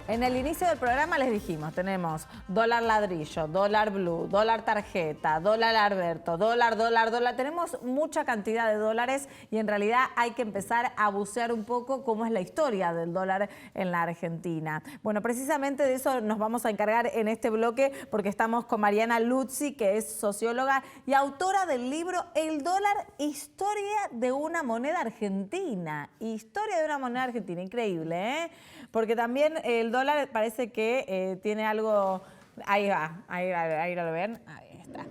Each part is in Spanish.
En el inicio del programa les dijimos, tenemos dólar ladrillo, dólar blue, dólar tarjeta, dólar Alberto, dólar. Tenemos mucha cantidad de dólares y en realidad hay que empezar a bucear un poco cómo es la historia del dólar en la Argentina. Bueno, precisamente de eso nos vamos a encargar en este bloque porque estamos con Mariana Luzzi, que es socióloga y autora del libro El dólar, historia de una moneda argentina. Historia de una moneda argentina, increíble, ¿eh? Porque también el dólar parece que tiene algo, ahí lo ven, ahí está.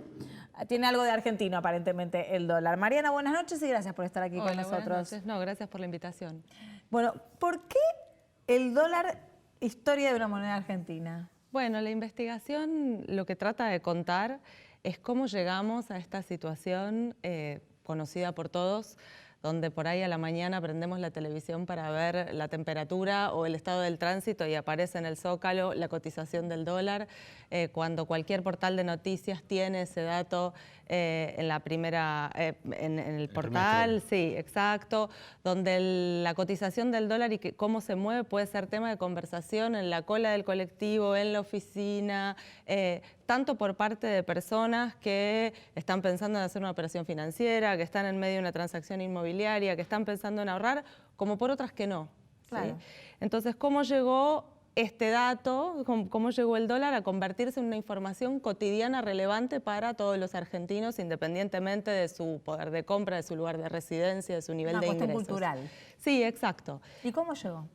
Tiene algo de argentino aparentemente el dólar. Mariana, buenas noches y gracias por estar aquí con nosotros. Buenas noches. No, gracias por la invitación. Bueno, ¿por qué el dólar, historia de una moneda argentina? Bueno, la investigación lo que trata de contar es cómo llegamos a esta situación conocida por todos, donde por ahí a la mañana prendemos la televisión para ver la temperatura o el estado del tránsito y aparece en el Zócalo la cotización del dólar, cuando cualquier portal de noticias tiene ese dato en la primera, en el portal, sí, exacto, donde la cotización del dólar y cómo se mueve puede ser tema de conversación en la cola del colectivo, en la oficina, tanto por parte de personas que están pensando en hacer una operación financiera, que están en medio de una transacción inmobiliaria, que están pensando en ahorrar, como por otras que no. Claro. ¿Sí? Entonces, ¿cómo llegó este dato, cómo llegó el dólar a convertirse en una información cotidiana relevante para todos los argentinos, independientemente de su poder de compra, de su lugar de residencia, de su nivel de ingresos? Una cuestión cultural. Sí, exacto. ¿Y cómo llegó?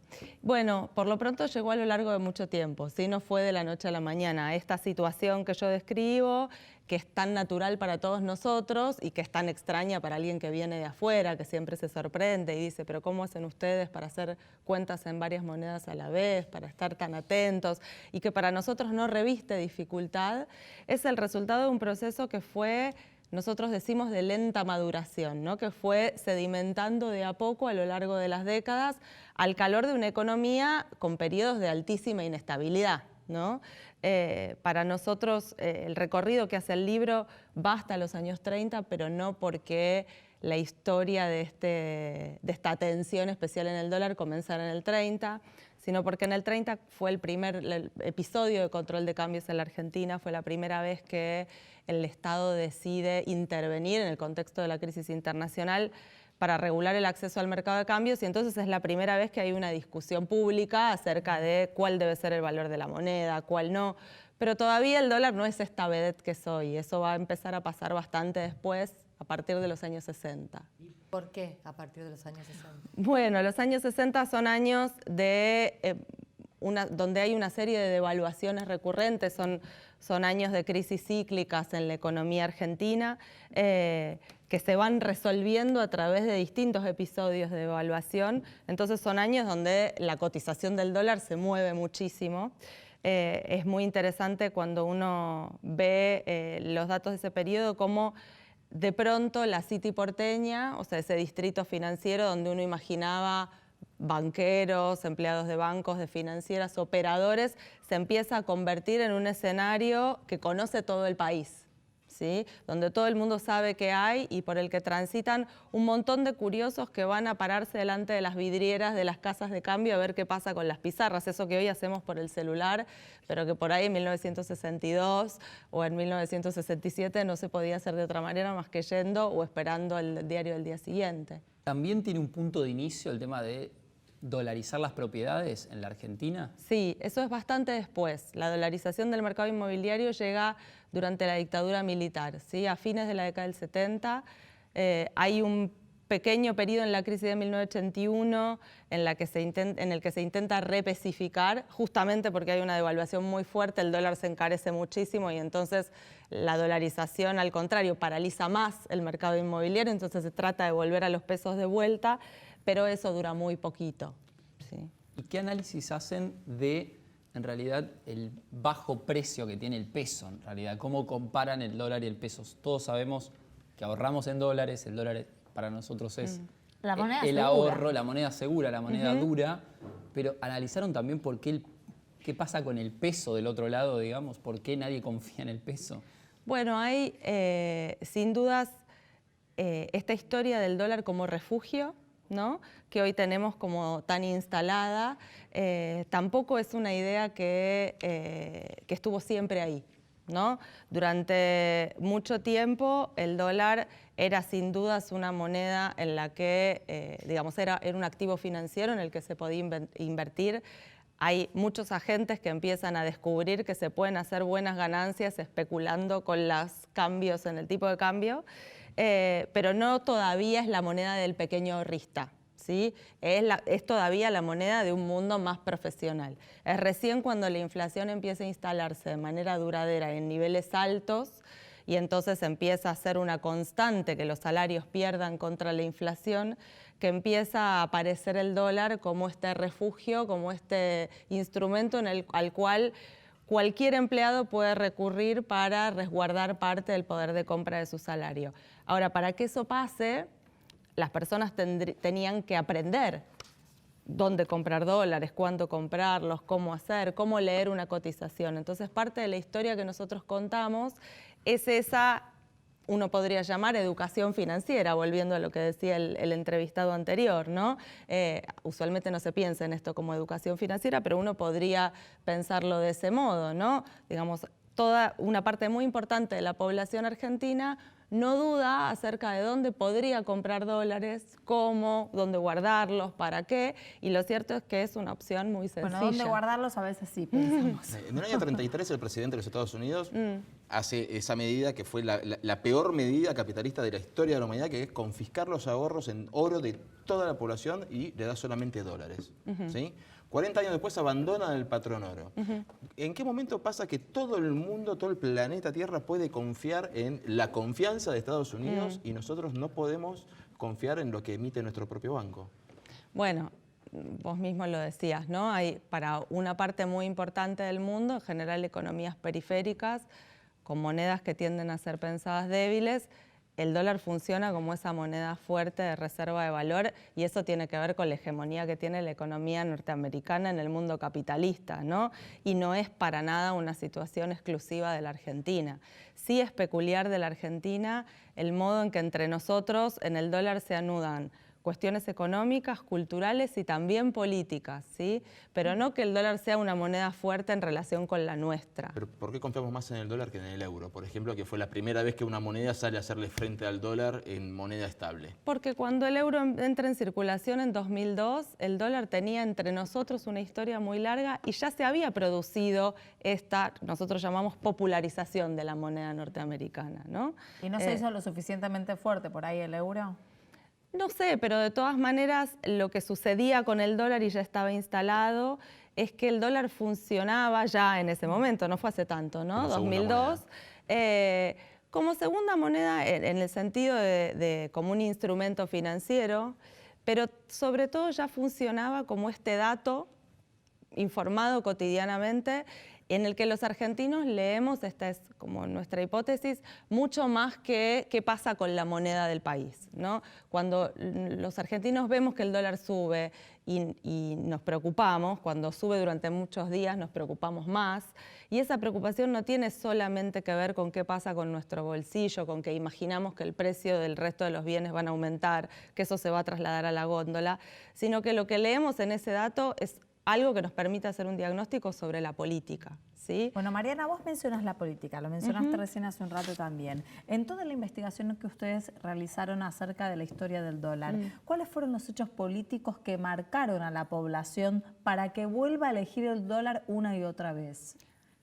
Bueno, por lo pronto llegó a lo largo de mucho tiempo, ¿sí? No fue de la noche a la mañana. Esta situación que yo describo, que es tan natural para todos nosotros y que es tan extraña para alguien que viene de afuera, que siempre se sorprende y dice, pero ¿cómo hacen ustedes para hacer cuentas en varias monedas a la vez, para estar tan atentos? Y que para nosotros no reviste dificultad, es el resultado de un proceso que fue, nosotros decimos, de lenta maduración, ¿no? Que fue sedimentando de a poco a lo largo de las décadas al calor de una economía con periodos de altísima inestabilidad, ¿no? Para nosotros el recorrido que hace el libro va hasta los años 30, pero no porque la historia de esta tensión especial en el dólar comenzara en el 30, sino porque en el 30 fue el primer episodio de control de cambios en la Argentina, fue la primera vez que el Estado decide intervenir en el contexto de la crisis internacional para regular el acceso al mercado de cambios, y entonces es la primera vez que hay una discusión pública acerca de cuál debe ser el valor de la moneda, cuál no. Pero todavía el dólar no es esta vedette que es hoy. Eso va a empezar a pasar bastante después, a partir de los años 60. ¿Por qué a partir de los años 60? Bueno, los años 60 son años de donde hay una serie de devaluaciones recurrentes, son años de crisis cíclicas en la economía argentina, que se van resolviendo a través de distintos episodios de devaluación. Entonces son años donde la cotización del dólar se mueve muchísimo. Es muy interesante cuando uno ve los datos de ese periodo, cómo de pronto la City porteña, o sea, ese distrito financiero donde uno imaginaba banqueros, empleados de bancos, de financieras, operadores, se empieza a convertir en un escenario que conoce todo el país, ¿sí? Donde todo el mundo sabe qué hay y por el que transitan un montón de curiosos que van a pararse delante de las vidrieras de las casas de cambio a ver qué pasa con las pizarras, eso que hoy hacemos por el celular, pero que por ahí en 1962 o en 1967 no se podía hacer de otra manera más que yendo o esperando el diario del día siguiente. ¿También tiene un punto de inicio el tema de dolarizar las propiedades en la Argentina? Sí, eso es bastante después. La dolarización del mercado inmobiliario llega durante la dictadura militar, ¿sí? A fines de la década del 70. Hay un pequeño periodo en la crisis de 1981 en el que se intenta repesificar, justamente porque hay una devaluación muy fuerte, el dólar se encarece muchísimo y entonces la dolarización, al contrario, paraliza más el mercado inmobiliario, entonces se trata de volver a los pesos de vuelta, pero eso dura muy poquito. ¿Sí? ¿Y qué análisis hacen de, en realidad, el bajo precio que tiene el peso? En realidad, ¿cómo comparan el dólar y el peso? Todos sabemos que ahorramos en dólares, el dólar para nosotros es la moneda el segura. ahorro, la moneda segura, la moneda dura, pero analizaron también por qué qué pasa con el peso del otro lado, digamos, por qué nadie confía en el peso. Bueno, hay sin dudas esta historia del dólar como refugio, ¿no?, que hoy tenemos como tan instalada, tampoco es una idea que estuvo siempre ahí, ¿no? Durante mucho tiempo el dólar era sin dudas una moneda en la que, digamos, era un activo financiero en el que se podía invertir. Hay muchos agentes que empiezan a descubrir que se pueden hacer buenas ganancias especulando con los cambios en el tipo de cambio, pero no todavía es la moneda del pequeño ahorrista, ¿sí? Es todavía la moneda de un mundo más profesional. Es recién cuando la inflación empieza a instalarse de manera duradera en niveles altos y entonces empieza a ser una constante que los salarios pierdan contra la inflación, que empieza a aparecer el dólar como este refugio, como este instrumento al cual cualquier empleado puede recurrir para resguardar parte del poder de compra de su salario. Ahora, para que eso pase, las personas tenían que aprender dónde comprar dólares, cuándo comprarlos, cómo hacer, cómo leer una cotización. Entonces, parte de la historia que nosotros contamos es esa, uno podría llamar educación financiera, volviendo a lo que decía el entrevistado anterior, ¿no? Usualmente no se piensa en esto como educación financiera, pero uno podría pensarlo de ese modo, ¿no? Digamos, toda una parte muy importante de la población argentina no duda acerca de dónde podría comprar dólares, cómo, dónde guardarlos, para qué, y lo cierto es que es una opción muy sencilla. Bueno, dónde guardarlos a veces sí pensamos. En el año 33 el presidente de los Estados Unidos hace esa medida que fue la peor medida capitalista de la historia de la humanidad, que es confiscar los ahorros en oro de toda la población y le da solamente dólares, ¿sí? 40 años después abandonan el patrón oro. ¿En qué momento pasa que todo el mundo, todo el planeta Tierra puede confiar en la confianza de Estados Unidos y nosotros no podemos confiar en lo que emite nuestro propio banco? Bueno, vos mismo lo decías, ¿no? Hay para una parte muy importante del mundo, en general economías periféricas, con monedas que tienden a ser pensadas débiles, el dólar funciona como esa moneda fuerte de reserva de valor y eso tiene que ver con la hegemonía que tiene la economía norteamericana en el mundo capitalista, ¿no? Y no es para nada una situación exclusiva de la Argentina. Sí es peculiar de la Argentina el modo en que entre nosotros en el dólar se anudan cuestiones económicas, culturales y también políticas, ¿sí? Pero no que el dólar sea una moneda fuerte en relación con la nuestra. ¿Pero por qué confiamos más en el dólar que en el euro? Por ejemplo, que fue la primera vez que una moneda sale a hacerle frente al dólar en moneda estable. Porque cuando el euro entra en circulación en 2002, el dólar tenía entre nosotros una historia muy larga y ya se había producido esta, nosotros llamamos popularización de la moneda norteamericana, ¿no? ¿Y no se hizo lo suficientemente fuerte por ahí el euro? No sé, pero de todas maneras lo que sucedía con el dólar y ya estaba instalado es que el dólar funcionaba ya en ese momento, no fue hace tanto, ¿no? 2002, como segunda moneda en el sentido de como un instrumento financiero, pero sobre todo ya funcionaba como este dato informado cotidianamente en el que los argentinos leemos, esta es como nuestra hipótesis, mucho más que qué pasa con la moneda del país, ¿no? Cuando los argentinos vemos que el dólar sube y nos preocupamos, cuando sube durante muchos días nos preocupamos más, y esa preocupación no tiene solamente que ver con qué pasa con nuestro bolsillo, con que imaginamos que el precio del resto de los bienes van a aumentar, que eso se va a trasladar a la góndola, sino que lo que leemos en ese dato es algo que nos permite hacer un diagnóstico sobre la política, ¿sí? Bueno, Mariana, vos mencionas la política, lo mencionaste recién hace un rato también. En toda la investigación que ustedes realizaron acerca de la historia del dólar, ¿cuáles fueron los hechos políticos que marcaron a la población para que vuelva a elegir el dólar una y otra vez,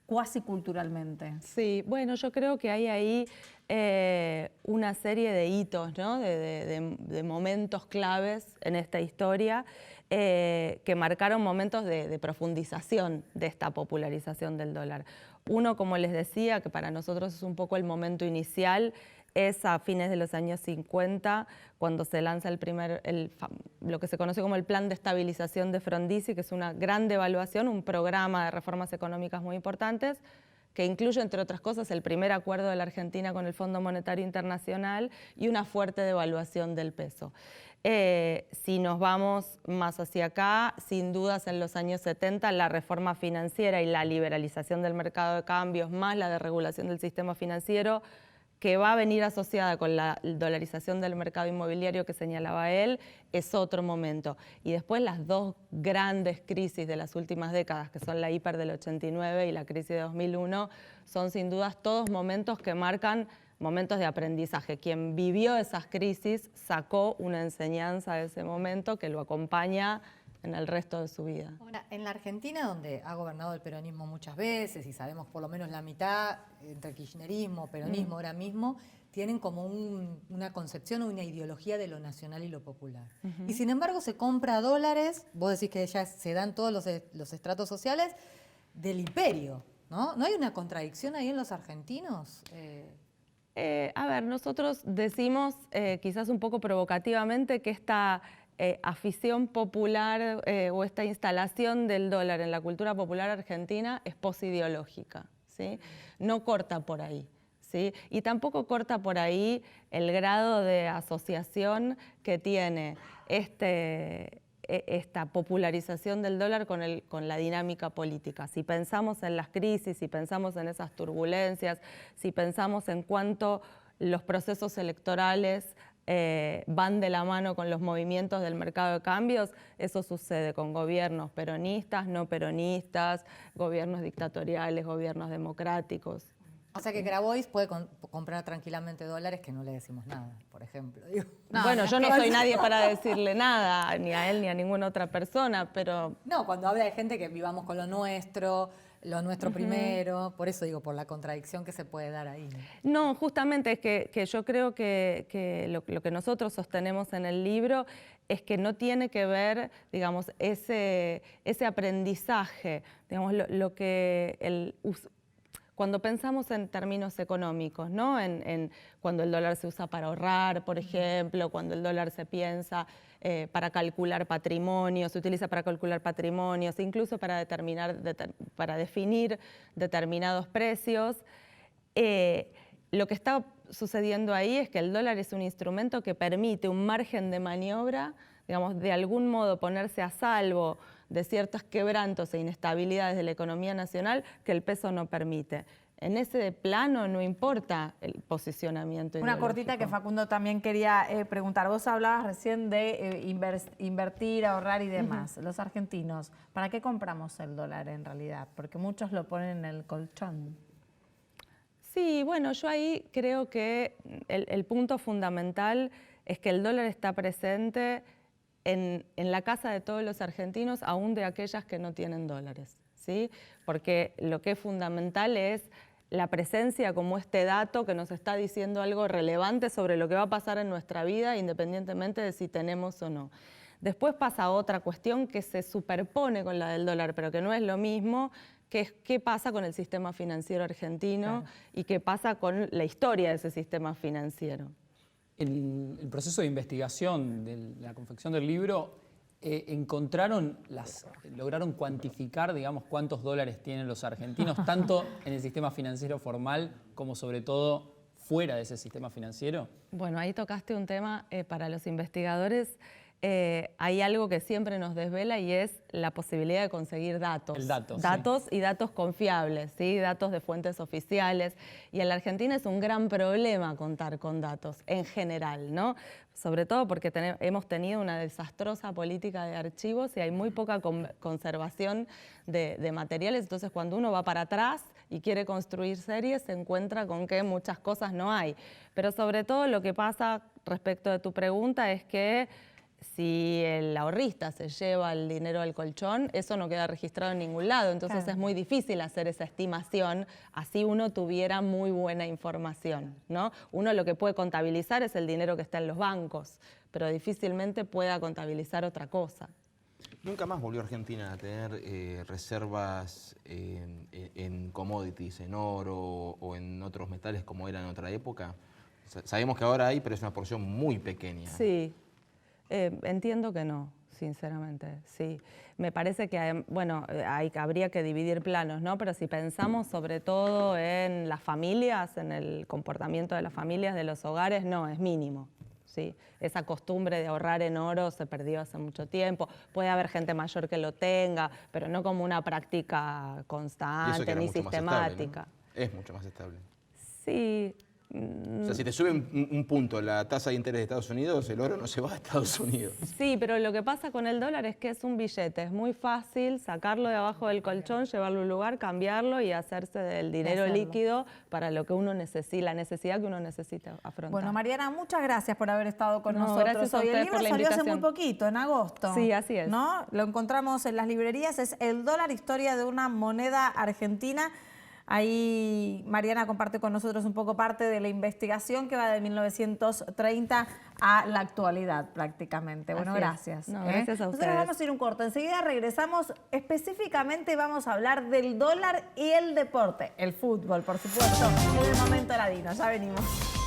cuasi culturalmente? Sí, bueno, yo creo que hay ahí una serie de hitos, ¿no? de momentos claves en esta historia que marcaron momentos de profundización de esta popularización del dólar. Uno, como les decía, que para nosotros es un poco el momento inicial, es a fines de los años 50, cuando se lanza lo que se conoce como el Plan de Estabilización de Frondizi, que es una gran devaluación, un programa de reformas económicas muy importantes, que incluye, entre otras cosas, el primer acuerdo de la Argentina con el Fondo Monetario Internacional y una fuerte devaluación del peso. Si nos vamos más hacia acá, sin dudas en los años 70 la reforma financiera y la liberalización del mercado de cambios, más la desregulación del sistema financiero, que va a venir asociada con la dolarización del mercado inmobiliario que señalaba él, es otro momento. Y después las dos grandes crisis de las últimas décadas, que son la hiper del 89 y la crisis de 2001, son sin dudas todos momentos que marcan momentos de aprendizaje. Quien vivió esas crisis sacó una enseñanza de ese momento que lo acompaña en el resto de su vida. Ahora, en la Argentina, donde ha gobernado el peronismo muchas veces y sabemos por lo menos la mitad entre kirchnerismo, peronismo ahora mismo, tienen como una concepción o una ideología de lo nacional y lo popular. Y sin embargo se compra dólares, vos decís que ya se dan todos los estratos sociales del imperio, ¿no? ¿No hay una contradicción ahí en los argentinos? A ver, nosotros decimos, quizás un poco provocativamente, que esta afición popular o esta instalación del dólar en la cultura popular argentina es posideológica, ¿sí? No corta por ahí, ¿sí? Y tampoco corta por ahí el grado de asociación que tiene esta popularización del dólar con la dinámica política. Si pensamos en las crisis, si pensamos en esas turbulencias, si pensamos en cuánto los procesos electorales van de la mano con los movimientos del mercado de cambios, eso sucede con gobiernos peronistas, no peronistas, gobiernos dictatoriales, gobiernos democráticos. O sea que Grabois puede comprar tranquilamente dólares que no le decimos nada, por ejemplo. No, bueno, yo no soy nadie para decirle nada, ni a él ni a ninguna otra persona, pero... No, cuando habla de gente que vivamos con lo nuestro primero, por eso digo, por la contradicción que se puede dar ahí. No, justamente es que yo creo que lo que nosotros sostenemos en el libro es que no tiene que ver, digamos, ese aprendizaje, digamos, cuando pensamos en términos económicos, ¿no? Cuando el dólar se usa para ahorrar, por ejemplo, cuando el dólar se piensa para calcular patrimonios, se utiliza para calcular patrimonios, incluso para definir determinados precios. Lo que está sucediendo ahí es que el dólar es un instrumento que permite un margen de maniobra, digamos, de algún modo ponerse a salvo de ciertos quebrantos e inestabilidades de la economía nacional que el peso no permite. En ese plano no importa el posicionamiento Una ideológico. cortita que Facundo también quería preguntar. Vos hablabas recién de invertir, ahorrar y demás. Los argentinos, ¿para qué compramos el dólar en realidad? Porque muchos lo ponen en el colchón. Sí, bueno, yo ahí creo que el punto fundamental es que el dólar está presente en la casa de todos los argentinos, aún de aquellas que no tienen dólares, ¿sí? Porque lo que es fundamental es la presencia como este dato que nos está diciendo algo relevante sobre lo que va a pasar en nuestra vida, independientemente de si tenemos o no. Después pasa otra cuestión que se superpone con la del dólar, pero que no es lo mismo, que es qué pasa con el sistema financiero argentino, claro, y qué pasa con la historia de ese sistema financiero. El proceso de investigación de la confección del libro, lograron cuantificar, digamos, cuántos dólares tienen los argentinos, tanto en el sistema financiero formal como sobre todo fuera de ese sistema financiero. Bueno, ahí tocaste un tema para los investigadores. Hay algo que siempre nos desvela y es la posibilidad de conseguir datos. El dato, datos, sí. Y datos confiables, ¿sí? Datos de fuentes oficiales. Y en la Argentina es un gran problema contar con datos en general, ¿no? Sobre todo porque hemos tenido una desastrosa política de archivos y hay muy poca conservación de materiales. Entonces, cuando uno va para atrás y quiere construir series, se encuentra con que muchas cosas no hay. Pero sobre todo lo que pasa respecto de tu pregunta es que si el ahorrista se lleva el dinero del colchón, eso no queda registrado en ningún lado. Entonces claro, es muy difícil hacer esa estimación, así uno tuviera muy buena información, ¿no? Uno lo que puede contabilizar es el dinero que está en los bancos, pero difícilmente pueda contabilizar otra cosa. ¿Nunca más volvió Argentina a tener reservas en commodities, en oro o en otros metales como era en otra época? Sabemos que ahora hay, pero es una porción muy pequeña. Sí. Entiendo que no, sinceramente, sí. Me parece que, bueno, habría que dividir planos, ¿no? Pero si pensamos sobre todo en las familias, en el comportamiento de las familias, de los hogares, no, es mínimo, ¿sí? Esa costumbre de ahorrar en oro se perdió hace mucho tiempo. Puede haber gente mayor que lo tenga, pero no como una práctica constante ni sistemática. Estable, ¿no? Es mucho más estable. Sí. O sea, si te sube un punto la tasa de interés de Estados Unidos, el oro no se va a Estados Unidos. Sí, pero lo que pasa con el dólar es que es un billete, es muy fácil sacarlo de abajo del colchón, llevarlo a un lugar, cambiarlo y hacerse del dinero líquido para lo que uno necesita, la necesidad que uno necesita afrontar. Bueno, Mariana, muchas gracias por haber estado con No, nosotros gracias a hoy. El ustedes libro por la salió hace invitación. muy poquito, en agosto. Sí, así es. ¿No? Lo encontramos en las librerías, es El dólar, historia de una moneda argentina. Ahí Mariana comparte con nosotros un poco parte de la investigación que va de 1930 a la actualidad prácticamente. Bueno, Así es. gracias. No, gracias a Nosotros ustedes. vamos a ir un corto. Enseguida regresamos. Específicamente vamos a hablar del dólar y el deporte. El fútbol, por supuesto. En el momento ladino. Ya venimos.